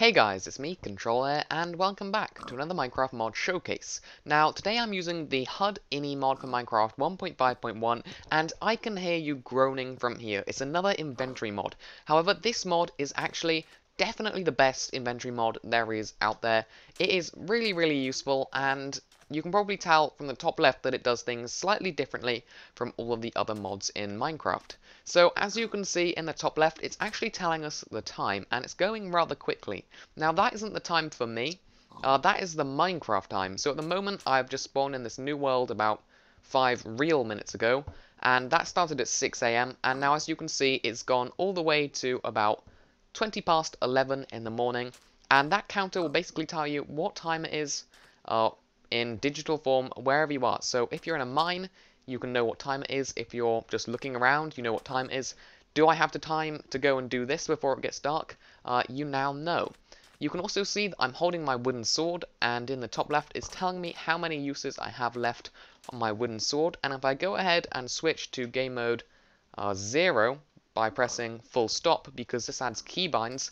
Hey guys, it's me, Control here, and welcome back to another Minecraft mod showcase. Now, today I'm using the HUDini mod for Minecraft 1.5.1, and I can hear you groaning from here. It's another inventory mod. However, this mod is actually definitely the best inventory mod there is out there. It is really useful, and you can probably tell from the top left that it does things slightly differently from all of the other mods in Minecraft. So as you can see in the top left, it's actually telling us the time, and it's going rather quickly. Now that isn't the time for me, that is the Minecraft time. So at the moment I've just spawned in this new world about 5 real minutes ago, and that started at 6 AM, and now as you can see it's gone all the way to about 20 past 11 in the morning, and that counter will basically tell you what time it is in digital form wherever you are. So if you're in a mine, you can know what time it is. If you're just looking around, you know what time it is. Do I have the time to go and do this before it gets dark? You now know. You can also see that I'm holding my wooden sword, and in the top left it's telling me how many uses I have left on my wooden sword. And if I go ahead and switch to game mode 0 by pressing full stop, because this adds keybinds,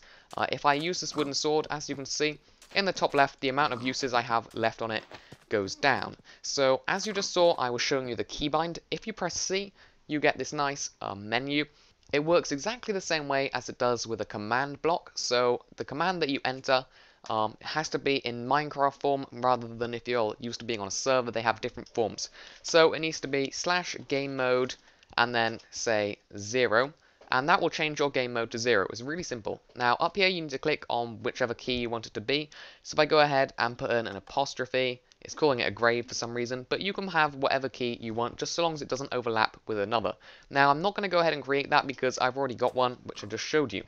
if I use this wooden sword, as you can see in the top left, the amount of uses I have left on it goes down. So as you just saw, I was showing you the keybind. If you press C, you get this nice menu. It works exactly the same way as it does with a command block. So the command that you enter has to be in Minecraft form, rather than if you're used to being on a server, they have different forms. So it needs to be /game mode and then say 0. And that will change your game mode to 0. It's really simple. Now up here you need to click on whichever key you want it to be. So if I go ahead and put in an apostrophe, it's calling it a grave for some reason, but you can have whatever key you want, just so long as it doesn't overlap with another. Now I'm not going to go ahead and create that because I've already got one, which I just showed you.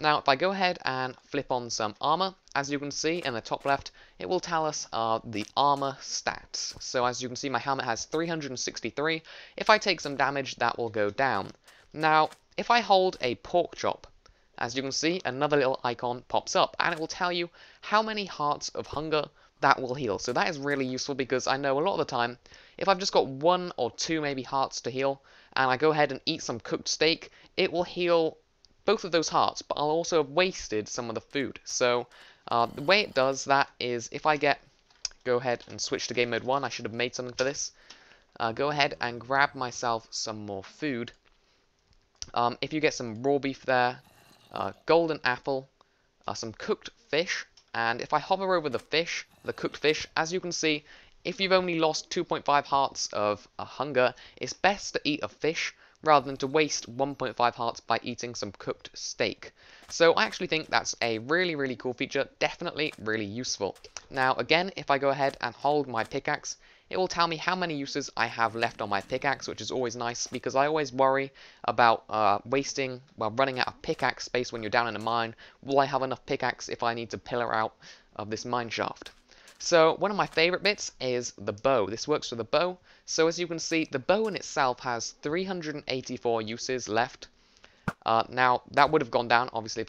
Now if I go ahead and flip on some armor, as you can see in the top left, it will tell us the armor stats. So as you can see, my helmet has 363. If I take some damage, that will go down. Now if I hold a pork chop, as you can see, another little icon pops up, and it will tell you how many hearts of hunger that will heal. So that is really useful, because I know a lot of the time, if I've just got 1 or 2 maybe hearts to heal, and I go ahead and eat some cooked steak, it will heal both of those hearts, but I'll also have wasted some of the food. So the way it does that is, if I go ahead and switch to game mode 1, I should have made something for this. Go ahead and grab myself some more food. If you get some raw beef there, golden apple, some cooked fish, and if I hover over the fish, the cooked fish, as you can see, if you've only lost 2.5 hearts of hunger, it's best to eat a fish rather than to waste 1.5 hearts by eating some cooked steak. So I actually think that's a really cool feature, definitely really useful. Now again, if I go ahead and hold my pickaxe, it will tell me how many uses I have left on my pickaxe, which is always nice, because I always worry about running out of pickaxe space when you're down in a mine. Will I have enough pickaxe if I need to pillar out of this mine shaft? So one of my favorite bits is the bow. This works for the bow. So as you can see, the bow in itself has 384 uses left. Now that would have gone down, obviously,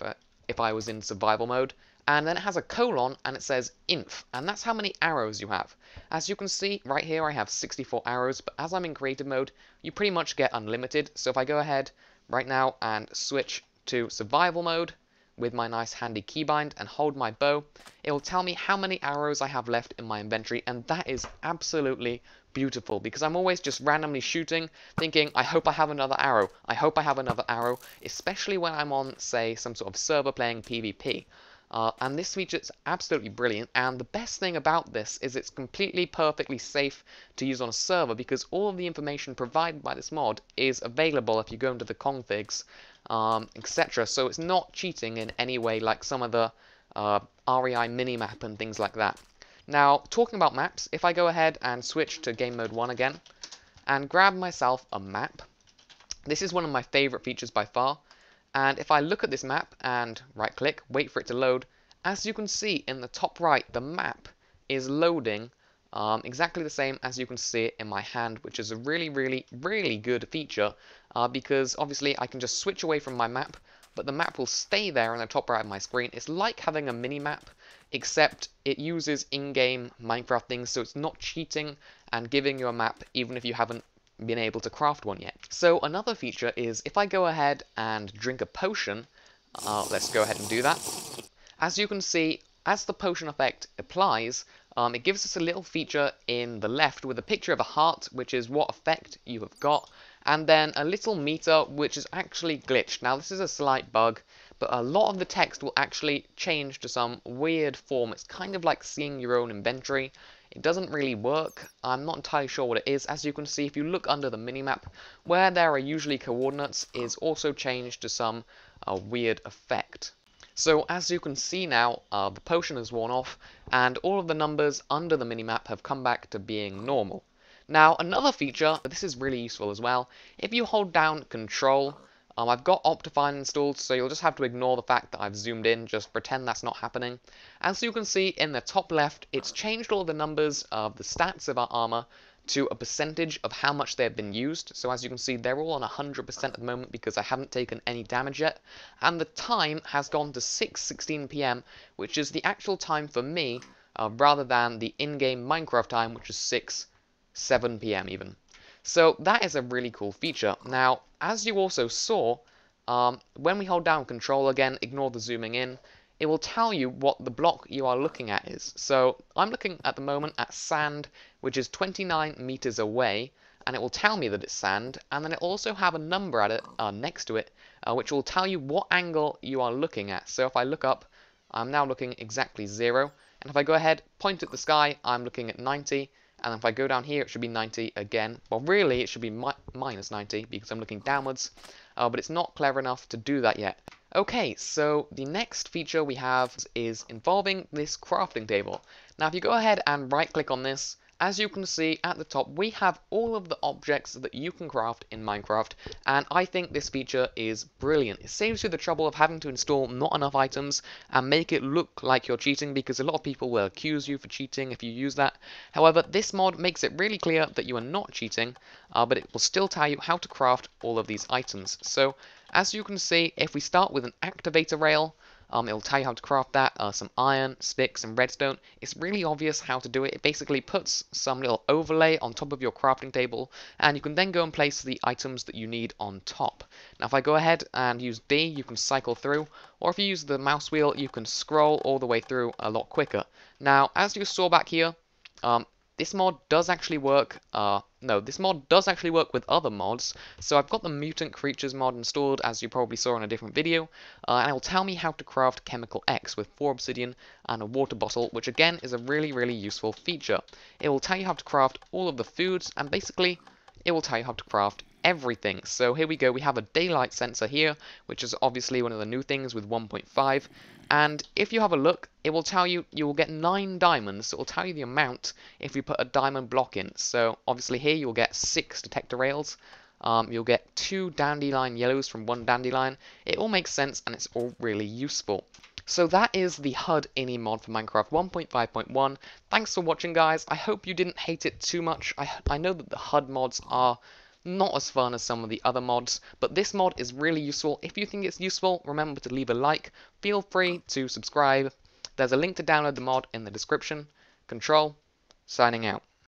if I was in survival mode. And then it has a colon, and it says inf, and that's how many arrows you have. As you can see, right here I have 64 arrows, but as I'm in creative mode, you pretty much get unlimited. So if I go ahead right now and switch to survival mode with my nice handy keybind and hold my bow, it will tell me how many arrows I have left in my inventory, and that is absolutely beautiful, because I'm always just randomly shooting, thinking, I hope I have another arrow, I hope I have another arrow, especially when I'm on, say, some sort of server playing PvP. And this feature is absolutely brilliant, and the best thing about this is it's completely perfectly safe to use on a server, because all of the information provided by this mod is available if you go into the configs, etc. So it's not cheating in any way like some of the REI minimap and things like that. Now, talking about maps, if I go ahead and switch to game mode 1 again, and grab myself a map, this is one of my favorite features by far. And if I look at this map and right click, wait for it to load, as you can see in the top right, the map is loading exactly the same as you can see it in my hand, which is a really good feature, because obviously I can just switch away from my map, but the map will stay there in the top right of my screen. It's like having a mini map, except it uses in-game Minecraft things, so it's not cheating and giving you a map even if you haven't been able to craft one yet. So another feature is if I go ahead and drink a potion, let's go ahead and do that. As you can see, as the potion effect applies, it gives us a little feature in the left with a picture of a heart, which is what effect you have got, and then a little meter, which is actually glitched. Now, this is a slight bug, but a lot of the text will actually change to some weird form. It's kind of like seeing your own inventory. It doesn't really work. I'm not entirely sure what it is. As you can see, if you look under the minimap, where there are usually coordinates is also changed to some weird effect. So as you can see now, the potion has worn off, and all of the numbers under the minimap have come back to being normal. Now, another feature, this is really useful as well, if you hold down Control, I've got Optifine installed, so you'll just have to ignore the fact that I've zoomed in, just pretend that's not happening. As you can see in the top left, it's changed all the numbers of the stats of our armor to a percentage of how much they've been used. So as you can see, they're all on 100% at the moment because I haven't taken any damage yet. And the time has gone to 6:16 PM, which is the actual time for me, rather than the in-game Minecraft time, which is 7 PM even. So that is a really cool feature. Now, as you also saw, when we hold down Control again, ignore the zooming in, it will tell you what the block you are looking at is. So I'm looking at the moment at sand, which is 29 meters away, and it will tell me that it's sand, and then it will also have a number at it next to it, which will tell you what angle you are looking at. So if I look up, I'm now looking exactly 0, and if I go ahead, point at the sky, I'm looking at 90, and if I go down here, it should be 90 again. Well, really, it should be minus 90 because I'm looking downwards, but it's not clever enough to do that yet. Okay, so the next feature we have is involving this crafting table. Now, if you go ahead and right-click on this, as you can see at the top, we have all of the objects that you can craft in Minecraft, and I think this feature is brilliant. It saves you the trouble of having to install not enough items and make it look like you're cheating, because a lot of people will accuse you for cheating if you use that. However, this mod makes it really clear that you are not cheating, but it will still tell you how to craft all of these items. So, as you can see, if we start with an activator rail, it will tell you how to craft that, some iron, sticks, and redstone. It's really obvious how to do it. It basically puts some little overlay on top of your crafting table, and you can then go and place the items that you need on top. Now, if I go ahead and use B, you can cycle through, or if you use the mouse wheel, you can scroll all the way through a lot quicker. Now, as you saw back here, this mod does actually work, this mod does actually work with other mods. So I've got the Mutant Creatures mod installed, as you probably saw in a different video, and it will tell me how to craft Chemical X with 4 obsidian and a water bottle, which again is a really, really useful feature. It will tell you how to craft all of the foods, and basically it will tell you how to craft everything. So here we go, we have a daylight sensor here, which is obviously one of the new things with 1.5. And if you have a look, it will tell you will get 9 diamonds. So it will tell you the amount if you put a diamond block in. So obviously here you'll get 6 detector rails. You'll get 2 dandelion yellows from 1 dandelion. It all makes sense and it's all really useful. So that is the HUDini mod for Minecraft 1.5.1. Thanks for watching, guys. I hope you didn't hate it too much. I know that the HUD mods are not as fun as some of the other mods, but this mod is really useful. If you think it's useful, remember to leave a like. Feel free to subscribe. There's a link to download the mod in the description. Control, signing out.